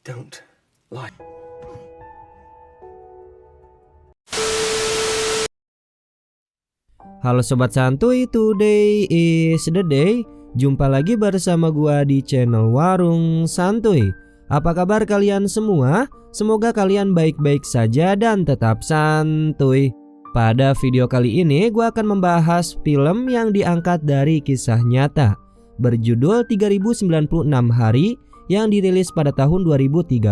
Don't lie. Halo Sobat Santuy, today is the day. Jumpa lagi bersama gua di channel Warung Santuy. Apa kabar kalian semua? Semoga kalian baik-baik saja dan tetap santuy. Pada video kali ini gua akan membahas film yang diangkat dari kisah nyata berjudul 3096 Hari yang dirilis pada tahun 2013.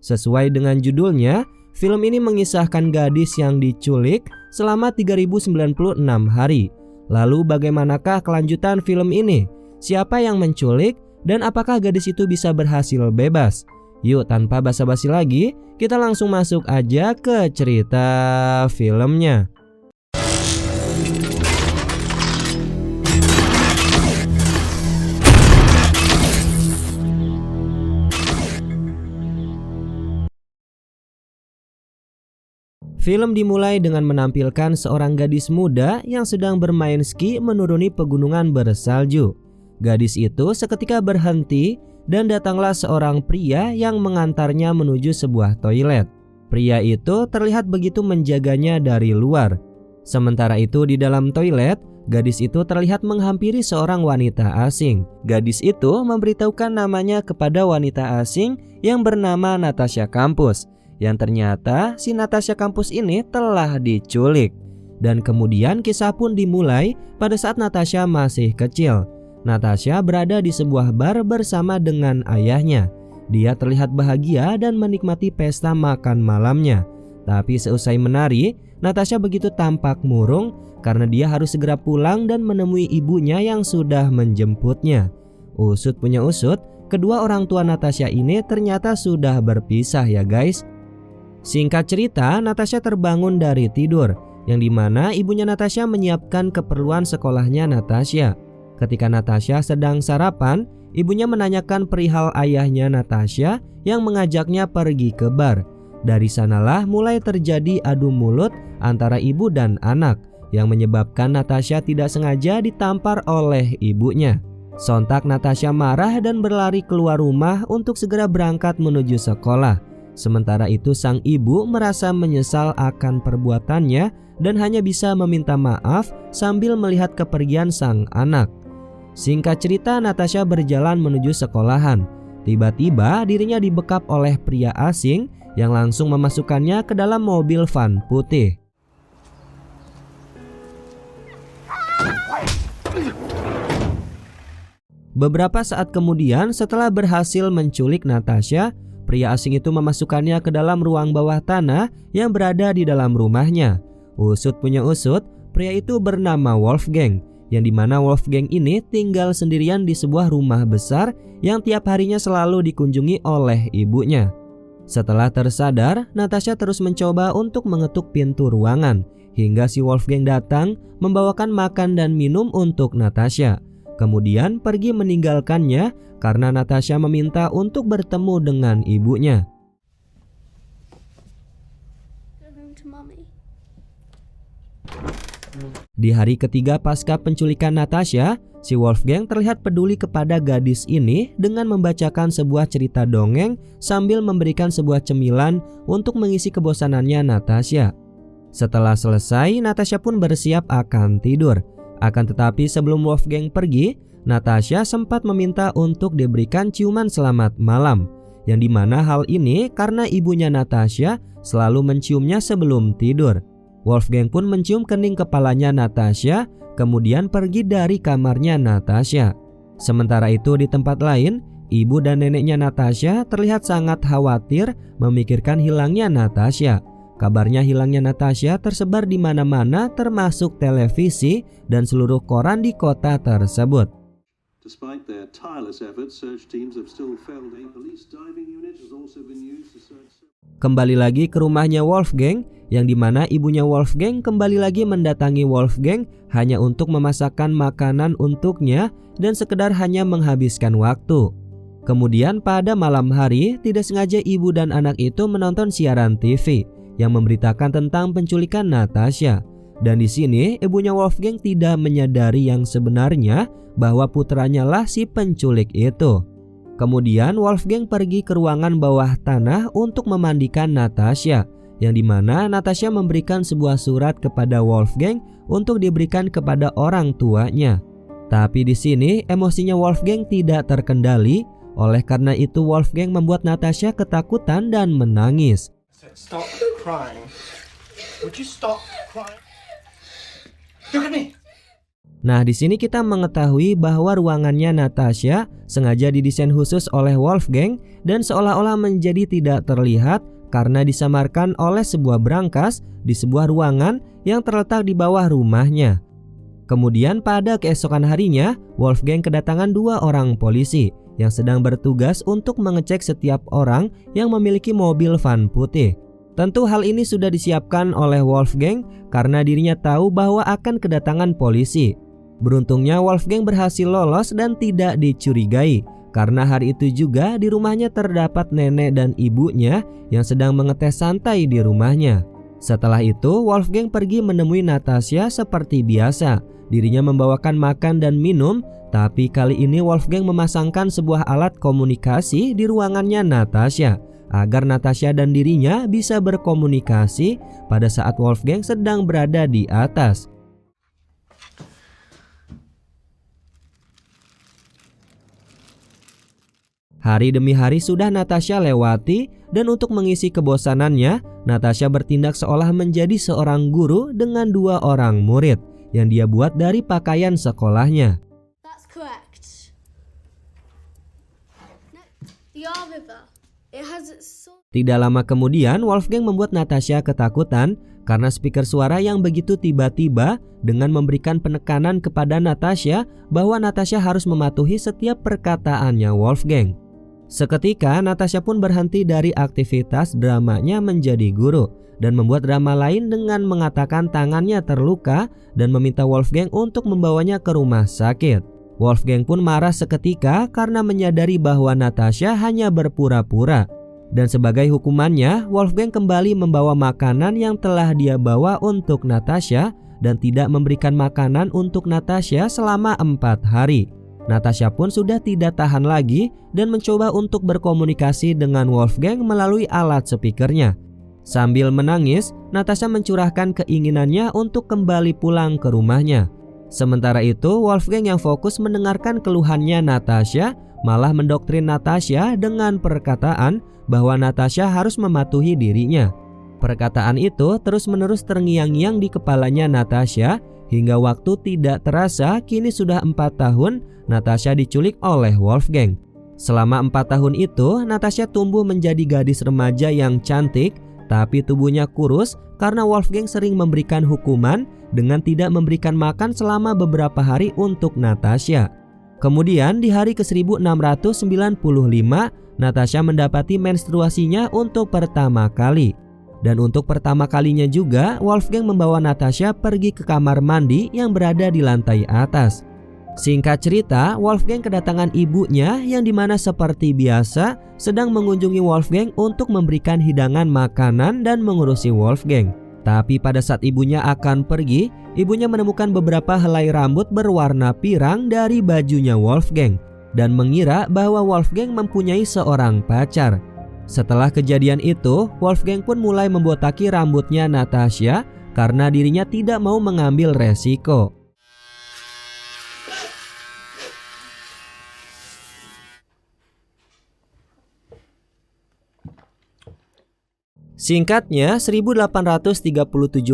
Sesuai dengan judulnya, film ini mengisahkan gadis yang diculik selama 3096 hari. Lalu bagaimanakah kelanjutan film ini? Siapa yang menculik dan apakah gadis itu bisa berhasil bebas? Yuk, tanpa basa-basi lagi, kita langsung masuk aja ke cerita filmnya. Film dimulai dengan menampilkan seorang gadis muda yang sedang bermain ski menuruni pegunungan bersalju. Gadis itu seketika berhenti dan datanglah seorang pria yang mengantarnya menuju sebuah toilet. Pria itu terlihat begitu menjaganya dari luar. Sementara itu di dalam toilet, gadis itu terlihat menghampiri seorang wanita asing. Gadis itu memberitahukan namanya kepada wanita asing yang bernama Natasha Campus. Yang ternyata si Natasha Campus ini telah diculik. Dan kemudian kisah pun dimulai pada saat Natasha masih kecil. Natasha berada di sebuah bar bersama dengan ayahnya. Dia terlihat bahagia dan menikmati pesta makan malamnya. Tapi seusai menari, Natasha begitu tampak murung karena dia harus segera pulang dan menemui ibunya yang sudah menjemputnya. Usut punya usut, kedua orang tua Natasha ini ternyata sudah berpisah ya guys. Singkat cerita, Natasha terbangun dari tidur, yang dimana ibunya Natasha menyiapkan keperluan sekolahnya Natasha. Ketika Natasha sedang sarapan, ibunya menanyakan perihal ayahnya Natasha yang mengajaknya pergi ke bar. Dari sanalah mulai terjadi adu mulut antara ibu dan anak, yang menyebabkan Natasha tidak sengaja ditampar oleh ibunya. Sontak Natasha marah dan berlari keluar rumah untuk segera berangkat menuju sekolah. Sementara itu sang ibu merasa menyesal akan perbuatannya dan hanya bisa meminta maaf sambil melihat kepergian sang anak. Singkat cerita, Natasha berjalan menuju sekolahan. Tiba-tiba dirinya dibekap oleh pria asing yang langsung memasukkannya ke dalam mobil van putih. Beberapa saat kemudian, setelah berhasil menculik Natasha, pria asing itu memasukkannya ke dalam ruang bawah tanah yang berada di dalam rumahnya. Usut punya usut, pria itu bernama Wolfgang, yang dimana Wolfgang ini tinggal sendirian di sebuah rumah besar yang tiap harinya selalu dikunjungi oleh ibunya. Setelah tersadar, Natasha terus mencoba untuk mengetuk pintu ruangan, hingga si Wolfgang datang membawakan makan dan minum untuk Natasha. Kemudian pergi meninggalkannya karena Natasha meminta untuk bertemu dengan ibunya. Di hari ketiga pasca penculikan Natasha, si Wolfgang terlihat peduli kepada gadis ini dengan membacakan sebuah cerita dongeng sambil memberikan sebuah cemilan untuk mengisi kebosanannya Natasha. Setelah selesai, Natasha pun bersiap akan tidur. Akan tetapi sebelum Wolfgang pergi, Natasha sempat meminta untuk diberikan ciuman selamat malam, yang dimana hal ini karena ibunya Natasha selalu menciumnya sebelum tidur. Wolfgang pun mencium kening kepalanya Natasha, kemudian pergi dari kamarnya Natasha. Sementara itu di tempat lain, ibu dan neneknya Natasha terlihat sangat khawatir memikirkan hilangnya Natasha. Kabarnya hilangnya Natasha tersebar di mana-mana termasuk televisi dan seluruh koran di kota tersebut. Despite their tireless efforts, search teams have still failed. A police diving unit has also been used to search. Kembali lagi ke rumahnya Wolfgang, yang dimana ibunya Wolfgang kembali lagi mendatangi Wolfgang hanya untuk memasakkan makanan untuknya dan sekedar hanya menghabiskan waktu. Kemudian pada malam hari, tidak sengaja ibu dan anak itu menonton siaran TV yang memberitakan tentang penculikan Natasha. Dan di sini ibunya Wolfgang tidak menyadari yang sebenarnya bahwa putranya lah si penculik itu. Kemudian Wolfgang pergi ke ruangan bawah tanah untuk memandikan Natasha, yang dimana Natasha memberikan sebuah surat kepada Wolfgang untuk diberikan kepada orang tuanya. Tapi di sini emosinya Wolfgang tidak terkendali, oleh karena itu Wolfgang membuat Natasha ketakutan dan menangis. Stop crying. Would you stop crying? Look at me. Nah, di sini kita mengetahui bahwa ruangannya Natasha sengaja didesain khusus oleh Wolfgang dan seolah-olah menjadi tidak terlihat karena disamarkan oleh sebuah brankas di sebuah ruangan yang terletak di bawah rumahnya. Kemudian pada keesokan harinya, Wolfgang kedatangan 2 orang polisi yang sedang bertugas untuk mengecek setiap orang yang memiliki mobil van putih. Tentu hal ini sudah disiapkan oleh Wolfgang karena dirinya tahu bahwa akan kedatangan polisi. Beruntungnya Wolfgang berhasil lolos dan tidak dicurigai karena hari itu juga di rumahnya terdapat nenek dan ibunya yang sedang mengetes santai di rumahnya. Setelah itu Wolfgang pergi menemui Natasha seperti biasa. Dirinya membawakan makan dan minum, tapi kali ini Wolfgang memasangkan sebuah alat komunikasi di ruangannya Natasha agar Natasha dan dirinya bisa berkomunikasi pada saat Wolfgang sedang berada di atas. Hari demi hari sudah Natasha lewati dan untuk mengisi kebosanannya, Natasha bertindak seolah menjadi seorang guru dengan 2 orang murid yang dia buat dari pakaian sekolahnya. That's correct. No, the R river. It has its source. Tidak lama kemudian, Wolfgang membuat Natasha ketakutan karena speaker suara yang begitu tiba-tiba dengan memberikan penekanan kepada Natasha bahwa Natasha harus mematuhi setiap perkataannya Wolfgang. Seketika Natasha pun berhenti dari aktivitas dramanya menjadi guru dan membuat drama lain dengan mengatakan tangannya terluka dan meminta Wolfgang untuk membawanya ke rumah sakit. Wolfgang pun marah seketika karena menyadari bahwa Natasha hanya berpura-pura. Dan sebagai hukumannya, Wolfgang kembali membawa makanan yang telah dia bawa untuk Natasha dan tidak memberikan makanan untuk Natasha selama 4 hari. Natasha pun sudah tidak tahan lagi dan mencoba untuk berkomunikasi dengan Wolfgang melalui alat speakernya. Sambil menangis, Natasha mencurahkan keinginannya untuk kembali pulang ke rumahnya. Sementara itu, Wolfgang yang fokus mendengarkan keluhannya Natasha malah mendoktrin Natasha dengan perkataan bahwa Natasha harus mematuhi dirinya. Perkataan itu terus-menerus terngiang-ngiang di kepalanya Natasha hingga waktu tidak terasa kini sudah 4 tahun Natasha diculik oleh Wolfgang. Selama 4 tahun itu, Natasha tumbuh menjadi gadis remaja yang cantik, tapi tubuhnya kurus karena Wolfgang sering memberikan hukuman dengan tidak memberikan makan selama beberapa hari untuk Natasha. Kemudian di hari ke-1695, Natasha mendapati menstruasinya untuk pertama kali. Dan untuk pertama kalinya juga, Wolfgang membawa Natasha pergi ke kamar mandi yang berada di lantai atas. Singkat cerita, Wolfgang kedatangan ibunya yang dimana seperti biasa sedang mengunjungi Wolfgang untuk memberikan hidangan makanan dan mengurusi Wolfgang. Tapi pada saat ibunya akan pergi, ibunya menemukan beberapa helai rambut berwarna pirang dari bajunya Wolfgang dan mengira bahwa Wolfgang mempunyai seorang pacar. Setelah kejadian itu, Wolfgang pun mulai membotaki rambutnya Natasha karena dirinya tidak mau mengambil resiko. Singkatnya, 1837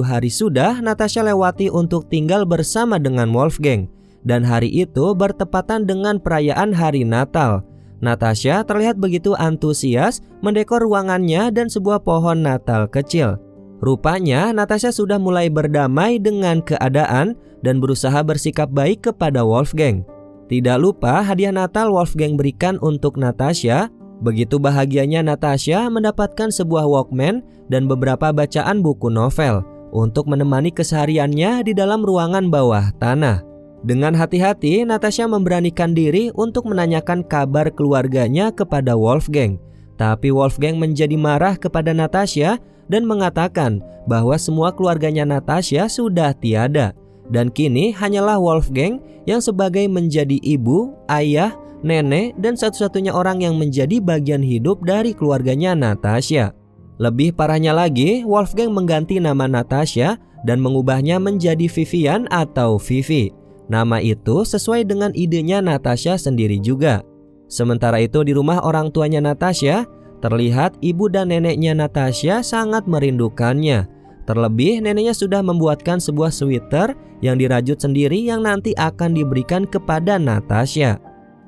hari sudah Natasha lewati untuk tinggal bersama dengan Wolfgang. Dan hari itu bertepatan dengan perayaan hari Natal. Natasha terlihat begitu antusias mendekor ruangannya dan sebuah pohon Natal kecil. Rupanya Natasha sudah mulai berdamai dengan keadaan dan berusaha bersikap baik kepada Wolfgang. Tidak lupa hadiah Natal Wolfgang berikan untuk Natasha. Begitu bahagianya Natasha mendapatkan sebuah Walkman dan beberapa bacaan buku novel untuk menemani kesehariannya di dalam ruangan bawah tanah. Dengan hati-hati, Natasha memberanikan diri untuk menanyakan kabar keluarganya kepada Wolfgang. Tapi Wolfgang menjadi marah kepada Natasha dan mengatakan bahwa semua keluarganya Natasha sudah tiada. Dan kini hanyalah Wolfgang yang sebagai menjadi ibu, ayah, nenek, dan satu-satunya orang yang menjadi bagian hidup dari keluarganya Natasha. Lebih parahnya lagi, Wolfgang mengganti nama Natasha dan mengubahnya menjadi Vivian atau Vivi. Nama itu sesuai dengan idenya Natasha sendiri juga. Sementara itu di rumah orang tuanya Natasha, terlihat ibu dan neneknya Natasha sangat merindukannya. Terlebih neneknya sudah membuatkan sebuah sweater yang dirajut sendiri yang nanti akan diberikan kepada Natasha.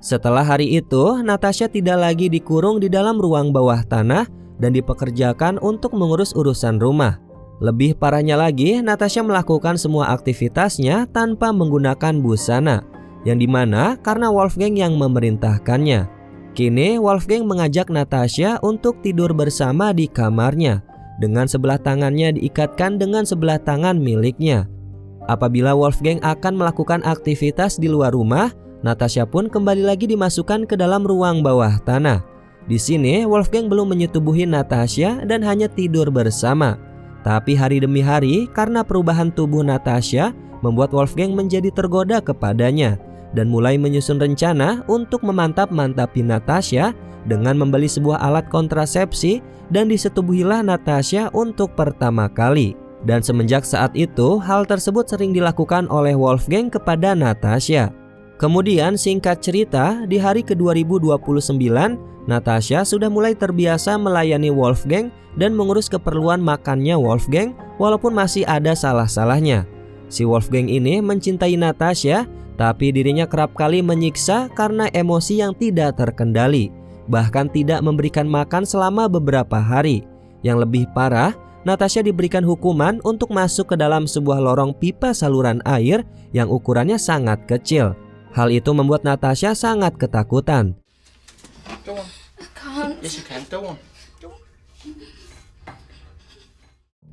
Setelah hari itu, Natasha tidak lagi dikurung di dalam ruang bawah tanah dan dipekerjakan untuk mengurus urusan rumah. Lebih parahnya lagi, Natasha melakukan semua aktivitasnya tanpa menggunakan busana, yang dimana karena Wolfgang yang memerintahkannya. Kini Wolfgang mengajak Natasha untuk tidur bersama di kamarnya, dengan sebelah tangannya diikatkan dengan sebelah tangan miliknya. Apabila Wolfgang akan melakukan aktivitas di luar rumah, Natasha pun kembali lagi dimasukkan ke dalam ruang bawah tanah. Di sini Wolfgang belum menyetubuhi Natasha dan hanya tidur bersama. Tapi hari demi hari, karena perubahan tubuh Natasha membuat Wolfgang menjadi tergoda kepadanya dan mulai menyusun rencana untuk memantap-mantapi Natasha dengan membeli sebuah alat kontrasepsi, dan disetubuhilah Natasha untuk pertama kali. Dan semenjak saat itu, hal tersebut sering dilakukan oleh Wolfgang kepada Natasha. Kemudian singkat cerita, di hari ke-2029, Natasha sudah mulai terbiasa melayani Wolfgang dan mengurus keperluan makannya Wolfgang walaupun masih ada salah-salahnya. Si Wolfgang ini mencintai Natasha, tapi dirinya kerap kali menyiksa karena emosi yang tidak terkendali, bahkan tidak memberikan makan selama beberapa hari. Yang lebih parah, Natasha diberikan hukuman untuk masuk ke dalam sebuah lorong pipa saluran air yang ukurannya sangat kecil. Hal itu membuat Natasha sangat ketakutan. Go on. I can't. Yes, you can. Go on.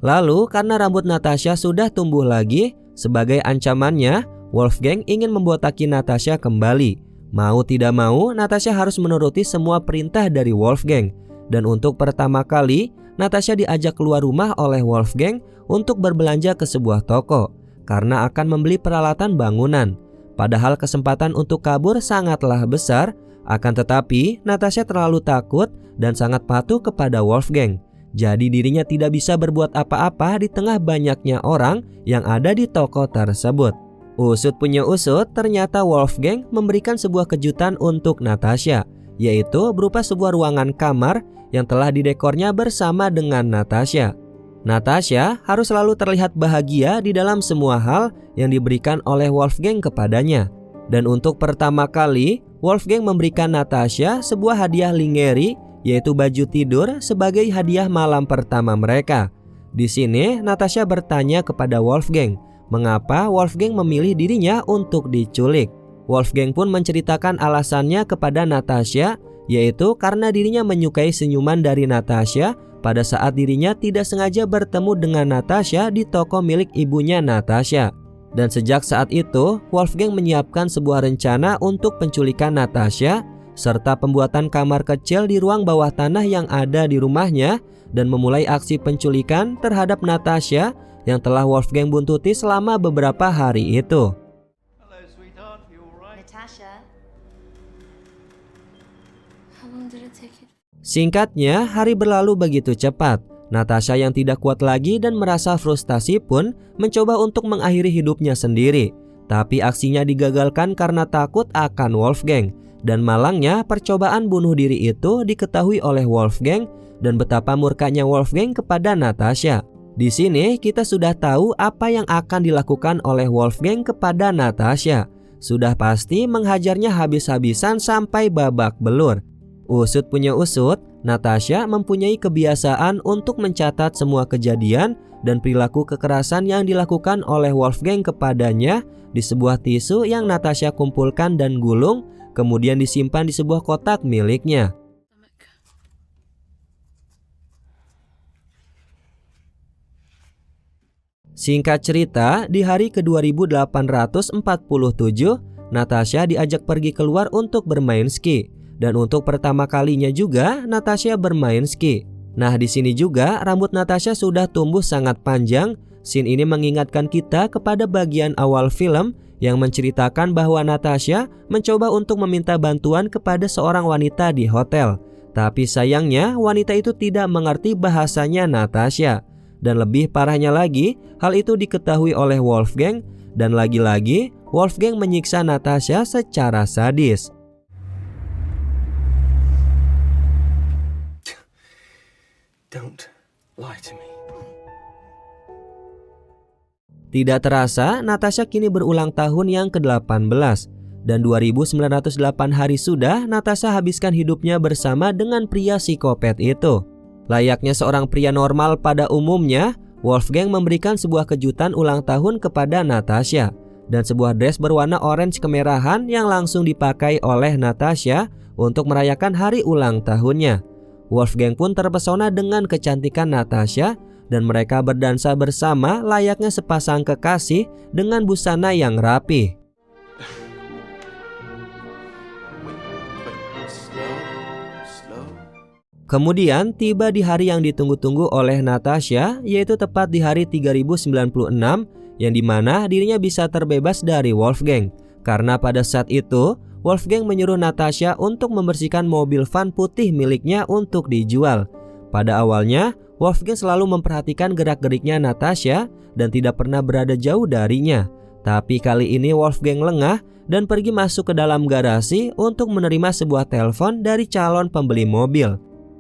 Lalu karena rambut Natasha sudah tumbuh lagi, sebagai ancamannya, Wolfgang ingin membotaki Natasha kembali. Mau tidak mau, Natasha harus menuruti semua perintah dari Wolfgang. Dan untuk pertama kali, Natasha diajak keluar rumah oleh Wolfgang untuk berbelanja ke sebuah toko karena akan membeli peralatan bangunan. Padahal kesempatan untuk kabur sangatlah besar, akan tetapi Natasha terlalu takut dan sangat patuh kepada Wolfgang. Jadi dirinya tidak bisa berbuat apa-apa di tengah banyaknya orang yang ada di toko tersebut. Usut punya usut, ternyata Wolfgang memberikan sebuah kejutan untuk Natasha, yaitu berupa sebuah ruangan kamar yang telah didekornya bersama dengan Natasha. Natasha harus selalu terlihat bahagia di dalam semua hal yang diberikan oleh Wolfgang kepadanya. Dan untuk pertama kali, Wolfgang memberikan Natasha sebuah hadiah lingerie, yaitu baju tidur sebagai hadiah malam pertama mereka. Di sini Natasha bertanya kepada Wolfgang, mengapa Wolfgang memilih dirinya untuk diculik. Wolfgang pun menceritakan alasannya kepada Natasha, yaitu karena dirinya menyukai senyuman dari Natasha pada saat dirinya tidak sengaja bertemu dengan Natasha di toko milik ibunya Natasha. Dan sejak saat itu, Wolfgang menyiapkan sebuah rencana untuk penculikan Natasha serta pembuatan kamar kecil di ruang bawah tanah yang ada di rumahnya dan memulai aksi penculikan terhadap Natasha yang telah Wolfgang buntuti selama beberapa hari itu. Hello, sweetheart. You all right? Natasha, How long did it take you? Singkatnya, hari berlalu begitu cepat. Natasha yang tidak kuat lagi dan merasa frustasi pun mencoba untuk mengakhiri hidupnya sendiri. Tapi aksinya digagalkan karena takut akan Wolfgang. Dan malangnya percobaan bunuh diri itu diketahui oleh Wolfgang dan betapa murkanya Wolfgang kepada Natasha. Di sini kita sudah tahu apa yang akan dilakukan oleh Wolfgang kepada Natasha. Sudah pasti menghajarnya habis-habisan sampai babak belur. Usut punya usut, Natasha mempunyai kebiasaan untuk mencatat semua kejadian dan perilaku kekerasan yang dilakukan oleh Wolfgang kepadanya di sebuah tisu yang Natasha kumpulkan dan gulung, kemudian disimpan di sebuah kotak miliknya. Singkat cerita, di hari ke-2847, Natasha diajak pergi keluar untuk bermain ski. Dan untuk pertama kalinya juga Natasha bermain ski. Nah, di sini juga rambut Natasha sudah tumbuh sangat panjang. Scene ini mengingatkan kita kepada bagian awal film yang menceritakan bahwa Natasha mencoba untuk meminta bantuan kepada seorang wanita di hotel. Tapi sayangnya wanita itu tidak mengerti bahasanya Natasha. Dan lebih parahnya lagi, hal itu diketahui oleh Wolfgang dan lagi-lagi Wolfgang menyiksa Natasha secara sadis. Don't lie to me. Tidak terasa, Natasha kini berulang tahun yang ke-18. Dan 2908 hari sudah Natasha habiskan hidupnya bersama dengan pria psikopat itu. Layaknya seorang pria normal pada umumnya, Wolfgang memberikan sebuah kejutan ulang tahun kepada Natasha. Dan sebuah dress berwarna orange kemerahan yang langsung dipakai oleh Natasha untuk merayakan hari ulang tahunnya. Wolfgang pun terpesona dengan kecantikan Natasha dan mereka berdansa bersama layaknya sepasang kekasih dengan busana yang rapi. Slow. Kemudian tiba di hari yang ditunggu-tunggu oleh Natasha, yaitu tepat di hari 3096 yang dimana dirinya bisa terbebas dari Wolfgang. Karena pada saat itu Wolfgang menyuruh Natasha untuk membersihkan mobil van putih miliknya untuk dijual. Pada awalnya Wolfgang selalu memperhatikan gerak-geriknya Natasha dan tidak pernah berada jauh darinya. Tapi kali ini Wolfgang lengah dan pergi masuk ke dalam garasi untuk menerima sebuah telepon dari calon pembeli mobil.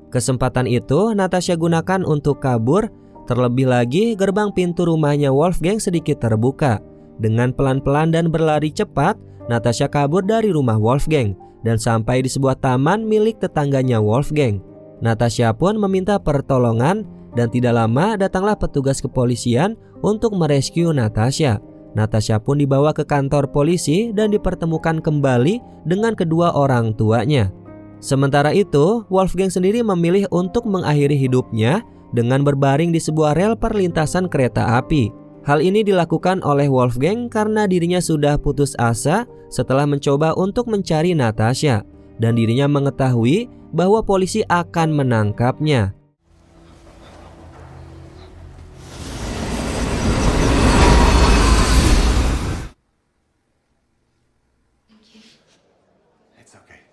Kesempatan itu Natasha gunakan untuk kabur. Terlebih lagi gerbang pintu rumahnya Wolfgang sedikit terbuka. Dengan pelan-pelan dan berlari cepat, Natasha kabur dari rumah Wolfgang dan sampai di sebuah taman milik tetangganya Wolfgang. Natasha pun meminta pertolongan dan tidak lama datanglah petugas kepolisian untuk merescue Natasha. Natasha pun dibawa ke kantor polisi dan dipertemukan kembali dengan kedua orang tuanya. Sementara itu, Wolfgang sendiri memilih untuk mengakhiri hidupnya dengan berbaring di sebuah rel perlintasan kereta api. Hal ini dilakukan oleh Wolfgang karena dirinya sudah putus asa setelah mencoba untuk mencari Natasha dan dirinya mengetahui bahwa polisi akan menangkapnya. It's okay.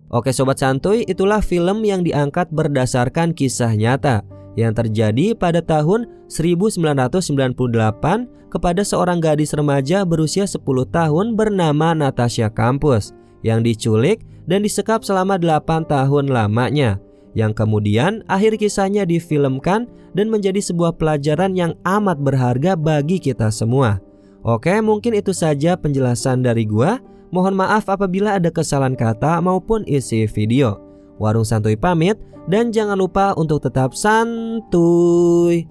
Oke sobat santuy, itulah film yang diangkat berdasarkan kisah nyata yang terjadi pada tahun 1998 kepada seorang gadis remaja berusia 10 tahun bernama Natasha Campus yang diculik dan disekap selama 8 tahun lamanya, yang kemudian akhir kisahnya difilmkan dan menjadi sebuah pelajaran yang amat berharga bagi kita semua. Oke, mungkin itu saja penjelasan dari gua. Mohon maaf apabila ada kesalahan kata maupun isi video. Warung Santuy pamit dan jangan lupa untuk tetap santuy.